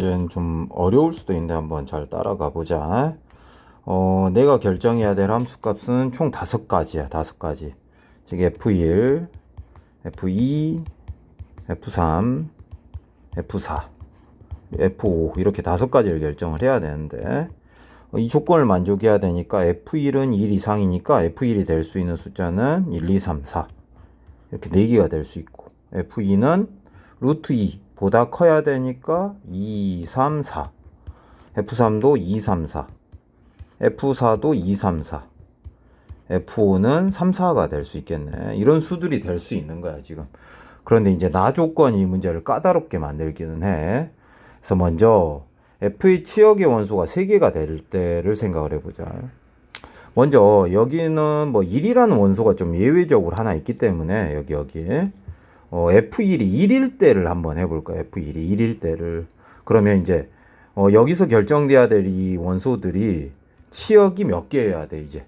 문제는 좀 어려울 수도 있는데 한번 잘 따라가 보자. 내가 결정해야 될 함수값은 총 5가지야. 5가지. 즉 F1, F2, F3, F4, F5 이렇게 5가지를 결정을 해야 되는데 이 조건을 만족해야 되니까 F1은 1 이상이니까 F1이 될 수 있는 숫자는 1, 2, 3, 4 이렇게 4개가 될 수 있고, F2는 루트 2 보다 커야 되니까 2, 3, 4, F3도 2, 3, 4, F4도 2, 3, 4, F5는 3, 4가 될 수 있겠네. 이런 수들이 될 수 있는 거야 지금. 그런데 이제 나 조건이 이 문제를 까다롭게 만들기는 해. 그래서 먼저 F의 치역의 원소가 3개가 될 때를 생각을 해보자. 먼저 여기는 뭐 1이라는 원소가 좀 예외적으로 하나 있기 때문에 여기에 F1이 1일 때를 한번 해볼까요? F1이 1일 때를. 그러면 이제 여기서 결정돼야 될 이 원소들이 치역이 몇 개여야 돼 이제.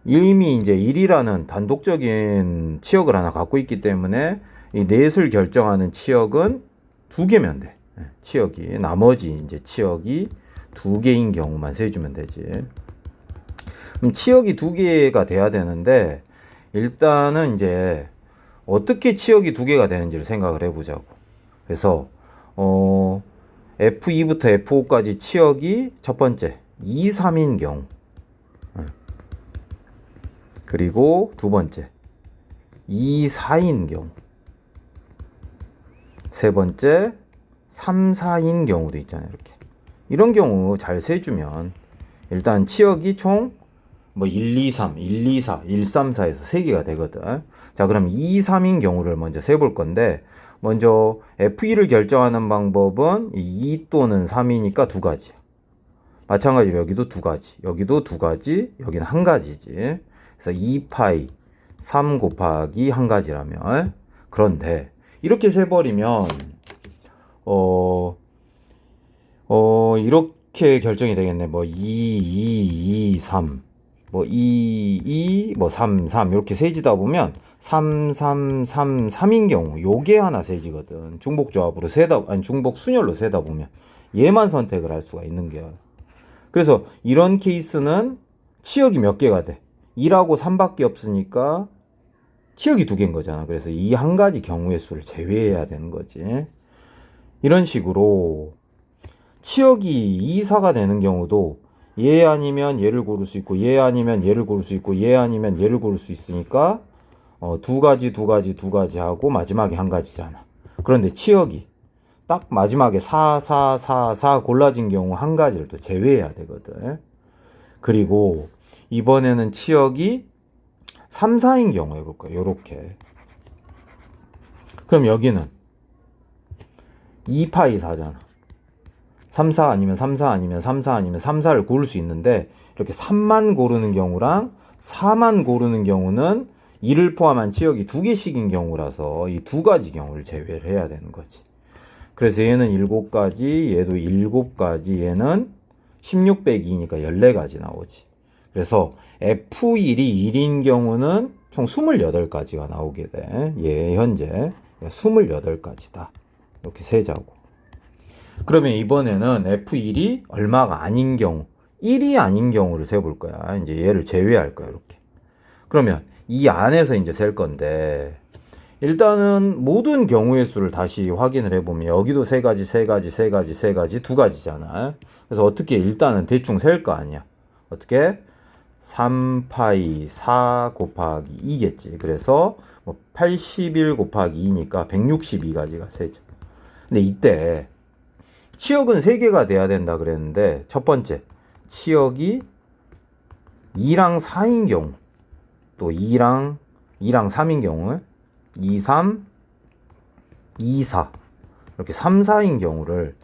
이미 이제 1이라는 단독적인 치역을 하나 갖고 있기 때문에 이 넷을 결정하는 치역은 2개면 돼. 치역이. 나머지 이제 치역이 2개인 경우만 세주면 되지. 그럼 치역이 2개가 돼야 되는데 일단은 이제 어떻게 치역이 2개가 되는지를 생각을 해보자고. 그래서 F2부터 F5까지 치역이 첫 번째 2, 3인 경우, 그리고 두 번째 2, 4인 경우, 세 번째 3, 4인 경우도 있잖아요. 이렇게 이런 경우 잘 세주면 일단 치역이 총 뭐 1, 2, 3, 1, 2, 4, 1, 3, 4에서 3개가 되거든. 자, 그럼 2, 3인 경우를 먼저 세볼 건데, 먼저 F2를 결정하는 방법은 2 또는 3이니까 2가지야. 마찬가지로 여기도 2가지, 여기도 2가지, 여기는 1가지지. 그래서 2파이 3 곱하기 1가지라면. 그런데 이렇게 세버리면 이렇게 결정이 되겠네. 뭐 2, 2, 2, 3, 뭐 2, 2, 뭐 3, 3 이렇게 세지다 보면 3, 3, 3, 3인 경우 요게 하나 세지거든. 중복조합으로 세다, 아니 중복 순열로 세다 보면 얘만 선택을 할 수가 있는 거야. 그래서 이런 케이스는 치역이 몇 개가 돼? 2하고 3밖에 없으니까 치역이 2개인 거잖아. 그래서 이 한 가지 경우의 수를 제외해야 되는 거지. 이런 식으로 치역이 2, 4가 되는 경우도 얘 아니면 얘를 고를 수 있고, 얘 아니면 얘를 고를 수 있고, 얘 아니면 얘를 고를 수 있으니까 2가지, 2가지, 2가지 하고 마지막에 1가지잖아. 그런데 치역이 딱 마지막에 4, 4, 4, 4 골라진 경우 1가지를 또 제외해야 되거든. 그리고 이번에는 치역이 3, 4인 경우 해볼까요? 요렇게. 그럼 여기는 2파이 4잖아. 3, 4 아니면 3, 4 아니면 3, 4 아니면 3, 4를 고를 수 있는데, 이렇게 3만 고르는 경우랑 4만 고르는 경우는 2를 포함한 치역이 2개씩인 경우라서 이 2가지 경우를 제외를 해야 되는 거지. 그래서 얘는 7가지, 얘도 7가지, 얘는 16 빼기 2니까 14가지 나오지. 그래서 F1이 1인 경우는 총 28가지가 나오게 돼. 얘 현재 28가지다. 이렇게 세자고. 그러면 이번에는 F1이 얼마가 아닌 경우, 1이 아닌 경우를 세볼 거야. 이제 얘를 제외할 거야, 이렇게. 그러면 이 안에서 이제 셀 건데, 일단은 모든 경우의 수를 다시 확인을 해보면 여기도 3가지, 3가지, 3가지, 3가지, 2가지잖아. 그래서 어떻게 일단은 대충 셀 거 아니야. 어떻게? 3파이 4 곱하기 2겠지. 그래서 뭐 81 곱하기 2니까 162가지가 세죠. 근데 이때 치역은 3개가 돼야 된다 그랬는데, 첫 번째 치역이 2랑 4인 경우, 또 2랑 3인 경우, 2, 3, 2, 4 이렇게 3, 4인 경우를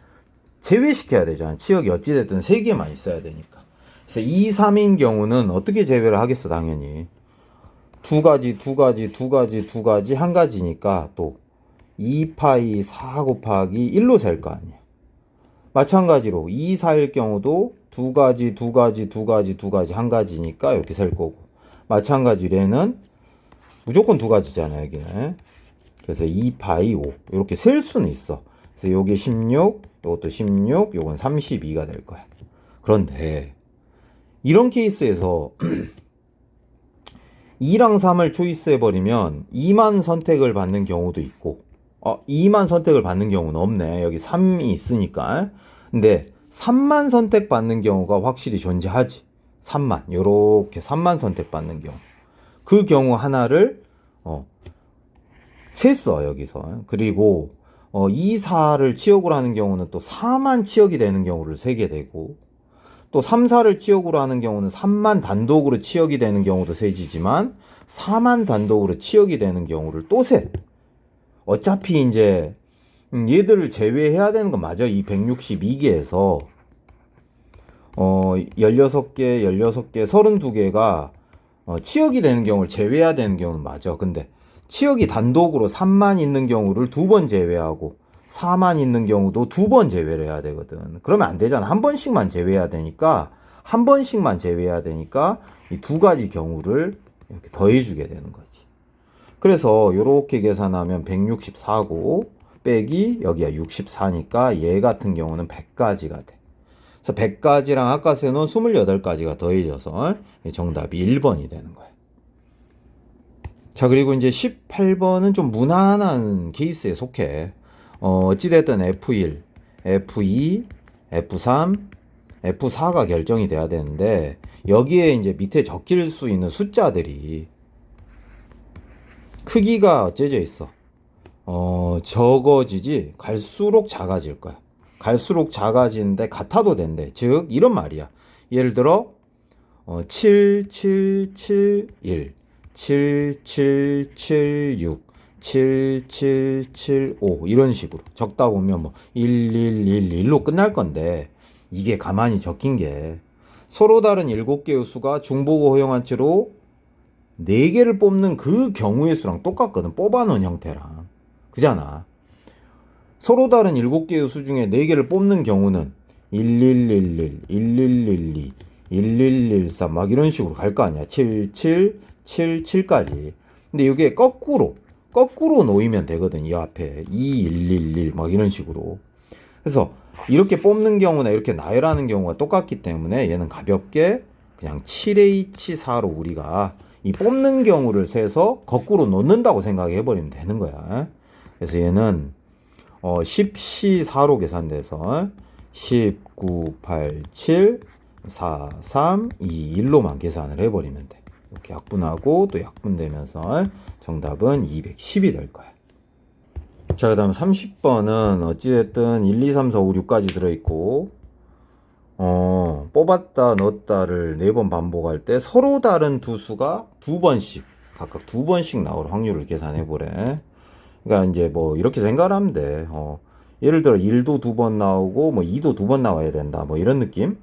제외시켜야 되잖아. 치역이 어찌됐든 3개만 있어야 되니까. 그래서 2, 3인 경우는 어떻게 제외를 하겠어? 당연히 2가지, 2가지, 2가지, 2가지, 1가지니까 또 2파이 4 곱하기 1로 셀 거 아니야. 마찬가지로 2, 4일 경우도 2가지, 2가지, 2가지, 2가지, 1가지니까 이렇게 셀 거고, 마찬가지로 얘는 무조건 2가지잖아 여기는. 그래서 2파이 5 이렇게 셀 수는 있어. 그래서 요게 16, 요것도 16, 요건 32가 될 거야. 그런데 이런 케이스에서 2랑 3을 초이스해버리면 2만 선택을 받는 경우도 있고 2만 선택을 받는 경우는 없네. 여기 3이 있으니까. 근데 3만 선택 받는 경우가 확실히 존재하지. 3만 요렇게 3만 선택 받는 경우, 그 경우 하나를 셌어 여기서. 그리고 2, 4를 치역으로 하는 경우는 또 4만 치역이 되는 경우를 세게 되고, 또 3, 4를 치역으로 하는 경우는 3만 단독으로 치역이 되는 경우도 세지지만 4만 단독으로 치역이 되는 경우를 또 세. 어차피 이제 얘들을 제외해야 되는 건 맞아. 이 162개에서 16개, 32개가 치역이 되는 경우를 제외해야 되는 경우는 맞아. 근데 치역이 단독으로 3만 있는 경우를 2번 제외하고 4만 있는 경우도 2번 제외를 해야 되거든. 그러면 안 되잖아. 한 번씩만 제외해야 되니까, 한 번씩만 제외해야 되니까 이 두 가지 경우를 이렇게 더해주게 되는 거지. 그래서 이렇게 계산하면 164고 빼기 여기가 64니까 얘 같은 경우는 100가지가 돼. 그래서 100가지랑 아까 세놓은 28가지가 더해져서 정답이 1번이 되는 거야. 자, 그리고 이제 18번은 좀 무난한 케이스에 속해. 어찌됐든 F1, F2, F3, F4가 결정이 돼야 되는데, 여기에 이제 밑에 적힐 수 있는 숫자들이 크기가 어째져 있어. 적어지지, 갈수록 작아질 거야. 갈수록 작아지는데 같아도 된대. 즉, 이런 말이야. 예를 들어, 7, 7, 7, 1, 7, 7, 7, 6, 7, 7, 7, 5 이런 식으로 적다 보면 뭐 1, 1, 1, 1로 끝날 건데, 이게 가만히 적힌 게 서로 다른 7개의 수가 중보고 허용한 채로 4개를 뽑는 그 경우의 수랑 똑같거든. 뽑아놓은 형태랑. 그잖아. 서로 다른 7개의 수 중에 4개를 뽑는 경우는 1111, 1112, 1113 막 이런 식으로 갈 거 아니야. 77, 77까지. 근데 이게 거꾸로 놓이면 되거든. 이 앞에 2111 막 이런 식으로. 그래서 이렇게 뽑는 경우나 이렇게 나열하는 경우가 똑같기 때문에 얘는 가볍게 그냥 7H4로 우리가 이 뽑는 경우를 세서 거꾸로 놓는다고 생각해 버리면 되는 거야. 그래서 얘는 10C4로 계산돼서 19, 8, 7, 4, 3, 2, 1로만 계산을 해버리면 돼. 이렇게 약분하고 또 약분되면서 정답은 210이 될 거야. 자, 그 다음 30번은 어찌됐든 1, 2, 3, 4, 5, 6까지 들어있고, 뽑았다 넣었다를 4번 반복할 때 서로 다른 두 수가 2번씩, 각각 2번씩 나올 확률을 계산해보래. 그러니까 이제 뭐 이렇게 생각을 하면 돼. 예를 들어 1도 2번 나오고 뭐 2도 2번 나와야 된다. 뭐 이런 느낌?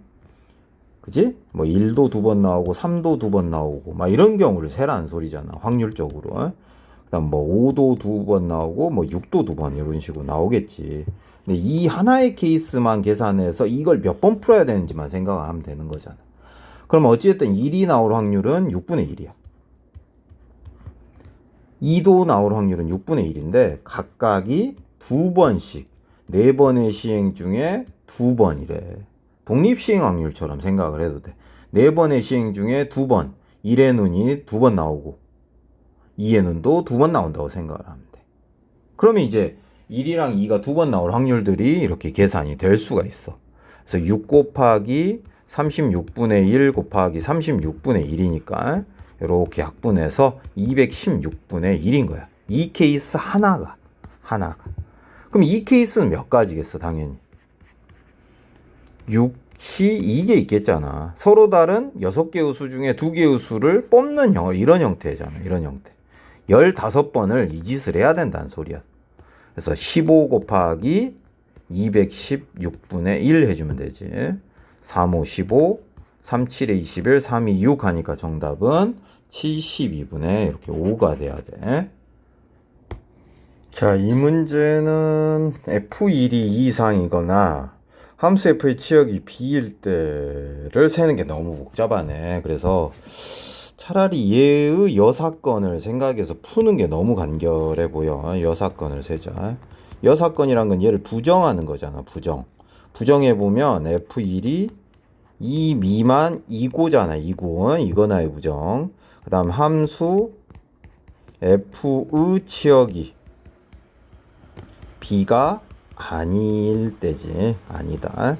그지? 뭐 1도 2번 나오고 3도 2번 나오고 막 이런 경우를 세라는 소리잖아. 확률적으로. 그다음 뭐 5도 2번 나오고 뭐 6도 2번 이런 식으로 나오겠지. 근데 이 하나의 케이스만 계산해서 이걸 몇 번 풀어야 되는지만 생각하면 되는 거잖아. 그럼 어찌됐든 1이 나올 확률은 6분의 1이야. 2도 나올 확률은 6분의 1인데 각각이 2번씩 4번의 시행 중에 2번이래. 독립시행 확률처럼 생각을 해도 돼. 4번의 시행 중에 2번, 1의 눈이 2번 나오고 2의 눈도 2번 나온다고 생각을 하면 돼. 그러면 이제 1이랑 2가 2번 나올 확률들이 이렇게 계산이 될 수가 있어. 그래서 6 곱하기 36분의 1 곱하기 36분의 1이니까 이렇게 약분해서 216분의 1인 거야. 이 케이스 하나가. 그럼 이 케이스는 몇 가지겠어, 당연히. 6이 2개 있겠잖아. 서로 다른 6개의 수 중에 2개의 수를 뽑는 이런 형태잖아. 이런 형태. 15번을 이 짓을 해야 된다는 소리야. 그래서 15 곱하기 216분의 1 해주면 되지. 3, 5, 15, 3, 7에 21, 3, 2, 6 하니까 정답은 72분의 이렇게 5가 돼야 돼. 자, 이 문제는 F1이 2 이상이거나 함수 F의 치역이 B일 때를 세는 게 너무 복잡하네. 그래서 차라리 얘의 여사건을 생각해서 푸는 게 너무 간결해 보여. 여사건을 세자. 여사건이란 건 얘를 부정하는 거잖아. 부정해보면 F1이 2 미만 2고잖아. 2고. 이거나의 부정. 그 다음 함수 F의 치역이 B가 아닐 때지. 아니다.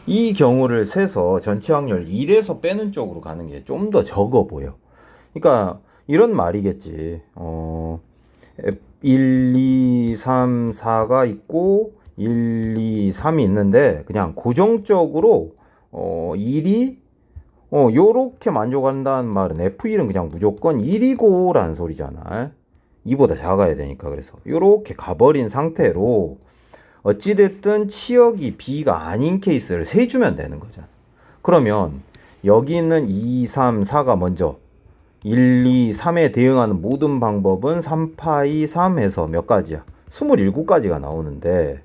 이 경우를 세서 전체 확률 1에서 빼는 쪽으로 가는 게 좀 더 적어 보여. 그러니까 이런 말이겠지. 1, 2, 3, 4가 있고 1, 2, 3이 있는데 그냥 고정적으로 1이 요렇게 만족한다는 말은 F1은 그냥 무조건 1이고 라는 소리잖아. 2보다 작아야 되니까. 그래서 요렇게 가버린 상태로 어찌됐든 치역이 B가 아닌 케이스를 세주면 되는 거잖아. 그러면 여기 있는 2, 3, 4가 먼저 1, 2, 3에 대응하는 모든 방법은 3파이 3 해서 몇 가지야? 27가지가 나오는데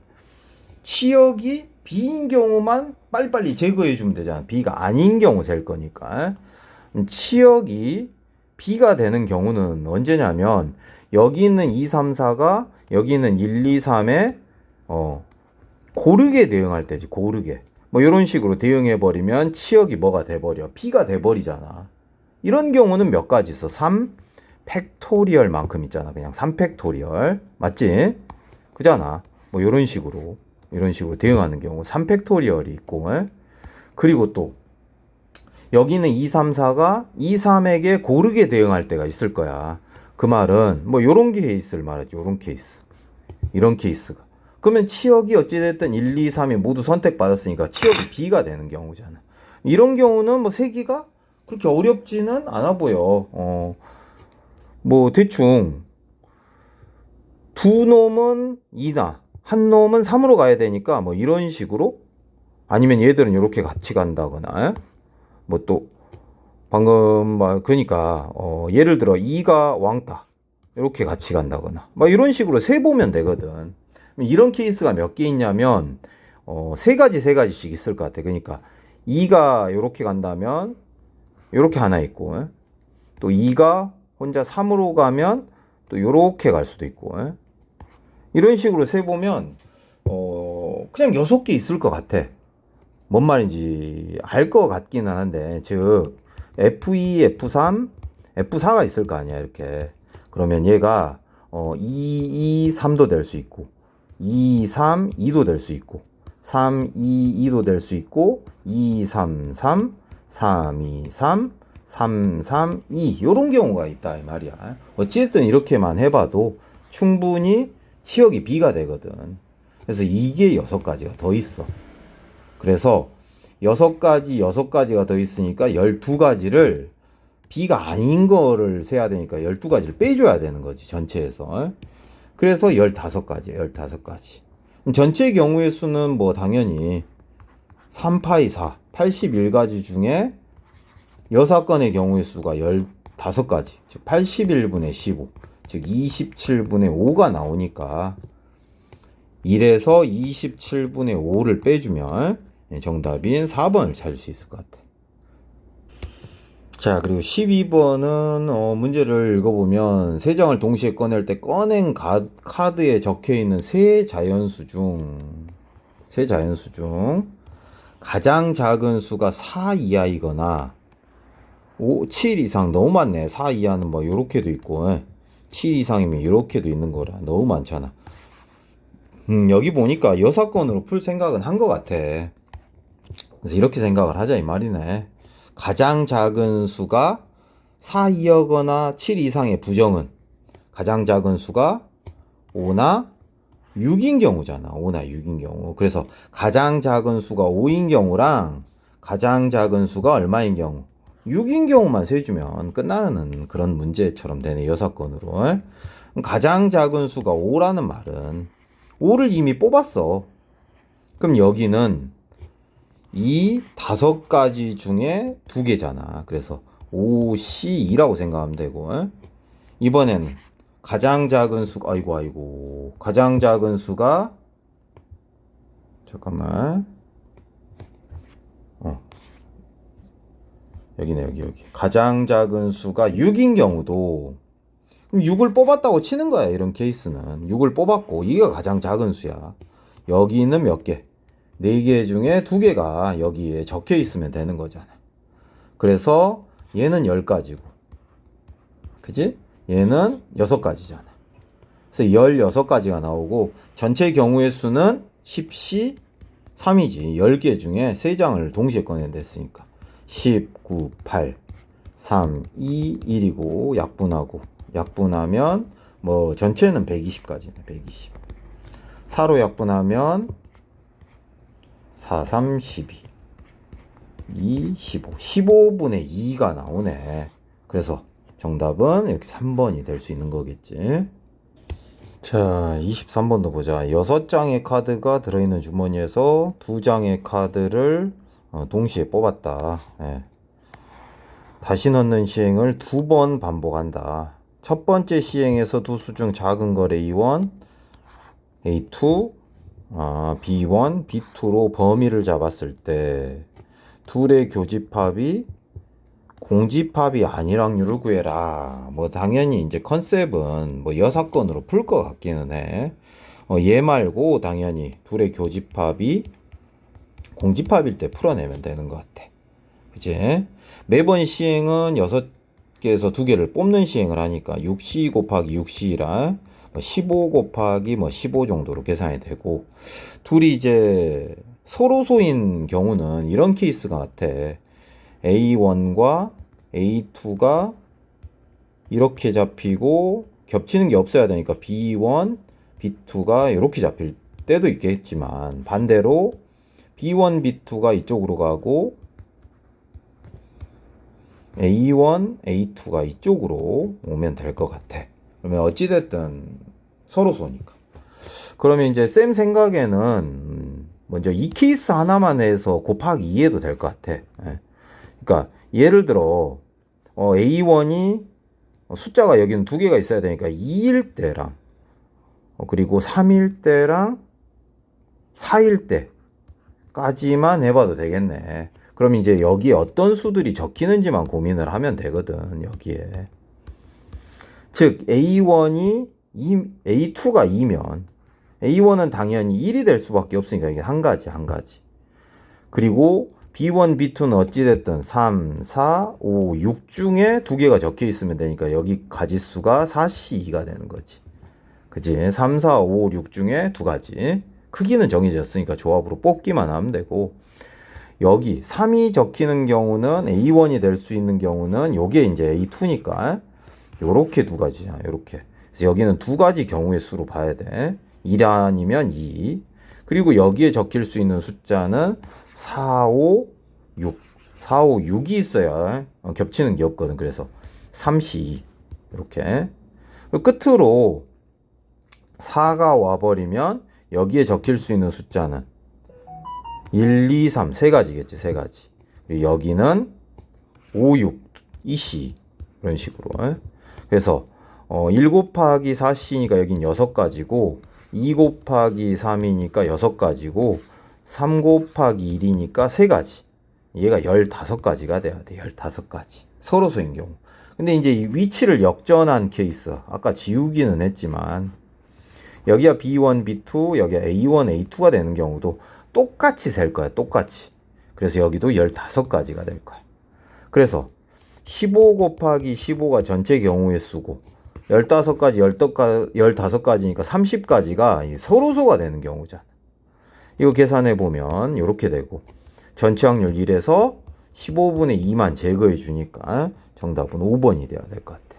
치역이 B인 경우만 빨리빨리 제거해 주면 되잖아. B가 아닌 경우 셀 거니까. 치역이 B가 되는 경우는 언제냐면 여기 있는 2, 3, 4가 여기 있는 1, 2, 3에 고르게 대응할 때지. 고르게. 뭐 이런 식으로 대응해 버리면 치역이 뭐가 돼 버려? B가 돼 버리잖아. 이런 경우는 몇 가지 있어. 3 팩토리얼 만큼 있잖아. 그냥 3 팩토리얼. 맞지? 그잖아. 뭐 이런 식으로 대응하는 경우 3 팩토리얼이 있고, 그리고 또 여기는 2, 3, 4가 2, 3에게 고르게 대응할 때가 있을 거야. 그 말은 뭐 요런 케이스를 말하지. 요런 케이스. 이런 케이스가. 그러면 치역이 어찌됐든 1, 2, 3이 모두 선택받았으니까 치역이 B가 되는 경우잖아. 이런 경우는 뭐 세기가 그렇게 어렵지는 않아 보여. 뭐 대충 두 놈은 2나 한 놈은 3으로 가야 되니까 뭐 이런 식으로, 아니면 얘들은 이렇게 같이 간다거나, 뭐 또 방금 그러니까 예를 들어 2가 왕따 이렇게 같이 간다거나 막 이런 식으로 세 보면 되거든. 이런 케이스가 몇 개 있냐면 세 가지씩 있을 것 같아. 그러니까 2가 이렇게 간다면 이렇게 하나 있고, 또 2가 혼자 3으로 가면 또 이렇게 갈 수도 있고, 이런 식으로 세 보면 그냥 6개 있을 것 같아. 뭔 말인지 알 것 같기는 한데, 즉 F2, F3, F4가 있을 거 아니야. 이렇게 그러면 얘가 2, 2, 3도 될 수 있고 2, 3, 2도 될 수 있고 3, 2, 2도 될 수 있고 2, 3, 3, 3, 2, 3, 3, 3, 2 요런 경우가 있다 이 말이야. 어찌됐든 이렇게만 해봐도 충분히 치역이 B가 되거든. 그래서 이게 6가지가 더 있어. 그래서 6가지가 더 있으니까 12가지를 B가 아닌 거를 세야 되니까 12가지를 빼줘야 되는 거지, 전체에서. 그래서 15가지예요, 15가지. 전체 경우의 수는 뭐 당연히 3파이 4, 81가지 중에 여사건의 경우의 수가 15가지, 즉 81분의 15, 즉 27분의 5가 나오니까 1에서 27분의 5를 빼주면 정답인 4번을 찾을 수 있을 것 같아. 자, 그리고 12번은 문제를 읽어보면 세 장을 동시에 꺼낼 때 꺼낸 카드에 적혀있는 세 자연수 중 가장 작은 수가 4 이하이거나 7 이상, 너무 많네. 4 이하는 뭐 요렇게도 있고 7 이상이면 요렇게도 있는 거라 너무 많잖아. 여기 보니까 여사건으로 풀 생각은 한 것 같아. 그래서 이렇게 생각을 하자 이 말이네. 가장 작은 수가 4 이하거나 7 이상의 부정은 가장 작은 수가 5나 6인 경우잖아. 5나 6인 경우. 그래서 가장 작은 수가 5인 경우랑 가장 작은 수가 얼마인 경우 6인 경우만 세주면 끝나는 그런 문제처럼 되네, 여사건으로. 가장 작은 수가 5라는 말은 5를 이미 뽑았어. 그럼 여기는 이 5가지 중에 2개잖아. 그래서 5C2라고 생각하면 되고, 이번에는 가장 작은 수가, 가장 작은 수가, 잠깐만, 여기네, 여기. 가장 작은 수가 6인 경우도 그럼 6을 뽑았다고 치는 거야. 이런 케이스는 6을 뽑았고 이게 가장 작은 수야. 여기 있는 몇 개? 4개 중에 2개가 여기에 적혀 있으면 되는 거잖아. 그래서 얘는 10가지고 그지? 얘는 6가지잖아. 그래서 16가지가 나오고 전체 경우의 수는 10시 3이지. 10개 중에 3장을 동시에 꺼낸댔으니까 10, 9, 8, 3, 2, 1이고 약분하면 뭐 전체는 120까지네. 120. 4로 약분하면 4, 3, 12 2, 15 15분의 2가 나오네. 그래서 정답은 이렇게 3번이 될 수 있는 거겠지. 자, 23번도 보자. 6장의 카드가 들어있는 주머니에서 2장의 카드를 동시에 뽑았다. 예. 다시 넣는 시행을 2번 반복한다. 첫 번째 시행에서 두 수 중 작은 걸 A1, A2, B1, B2로 범위를 잡았을 때 둘의 교집합이 공집합이 아닐 확률을 구해라. 뭐 당연히 이제 컨셉은 뭐 여사건으로 풀 것 같기는 해. 얘 말고 당연히 둘의 교집합이 공집합일 때 풀어내면 되는 것 같아. 그치? 매번 시행은 6개에서 2개를 뽑는 시행을 하니까 6C 곱하기 6C라 15 곱하기 15 정도로 계산이 되고, 둘이 이제 서로소인 경우는 이런 케이스가 같아. A1과 A2가 이렇게 잡히고 겹치는 게 없어야 되니까 B1, B2가 이렇게 잡힐 때도 있겠지만, 반대로 B1, B2가 이쪽으로 가고 A1, A2가 이쪽으로 오면 될 것 같아. 그러면 어찌됐든 서로소니까. 그러면 이제 쌤 생각에는 먼저 이 케이스 하나만 해서 곱하기 2해도 될 것 같아. 예. 그러니까 예를 들어 A1이 숫자가 여기는 2개가 있어야 되니까 2일 때랑 그리고 3일 때랑 4일 때까지만 해봐도 되겠네. 그럼 이제 여기에 어떤 수들이 적히는지만 고민을 하면 되거든. 여기에 즉 A1이 A2가 2면 A1은 당연히 1이 될 수밖에 없으니까 이게 한 가지. 그리고 B1, B2는 어찌됐든 3, 4, 5, 6 중에 2개가 적혀 있으면 되니까 여기 가지수가 4C2가 되는 거지. 그치? 3, 4, 5, 6 중에 2가지. 크기는 정해졌으니까 조합으로 뽑기만 하면 되고, 여기 3이 적히는 경우는 A1이 될 수 있는 경우는 요게 이제 A2니까 요렇게 2가지야. 요렇게. 그래서 여기는 2가지 경우의 수로 봐야 돼. 1 아니면 2. 그리고 여기에 적힐 수 있는 숫자는 4, 5, 6. 4, 5, 6이 있어야 겹치는 게 없거든. 그래서 3C 이렇게. 끝으로 4가 와버리면 여기에 적힐 수 있는 숫자는 1, 2, 3 세 가지겠지. 3가지. 그리고 여기는 5, 6 2C 이런 식으로. 그래서 1 곱하기 4C니까 여긴 6가지고 2 곱하기 3이니까 6가지고 3 곱하기 1이니까 3가지. 얘가 15가지가 돼야 돼. 15가지. 서로소인 경우. 근데 이제 이 위치를 역전한 케이스, 아까 지우기는 했지만 여기가 B1, B2, 여기가 A1, A2가 되는 경우도 똑같이 셀 거야. 똑같이. 그래서 여기도 15가지가 될 거야. 그래서 15 곱하기 15가 전체 경우의 수고 15가지, 15가지니까 30가지가 서로소가 되는 경우잖아. 이거 계산해 보면 이렇게 되고, 전체 확률 1에서 15분의 2만 제거해 주니까 정답은 5번이 돼야 될 것 같아.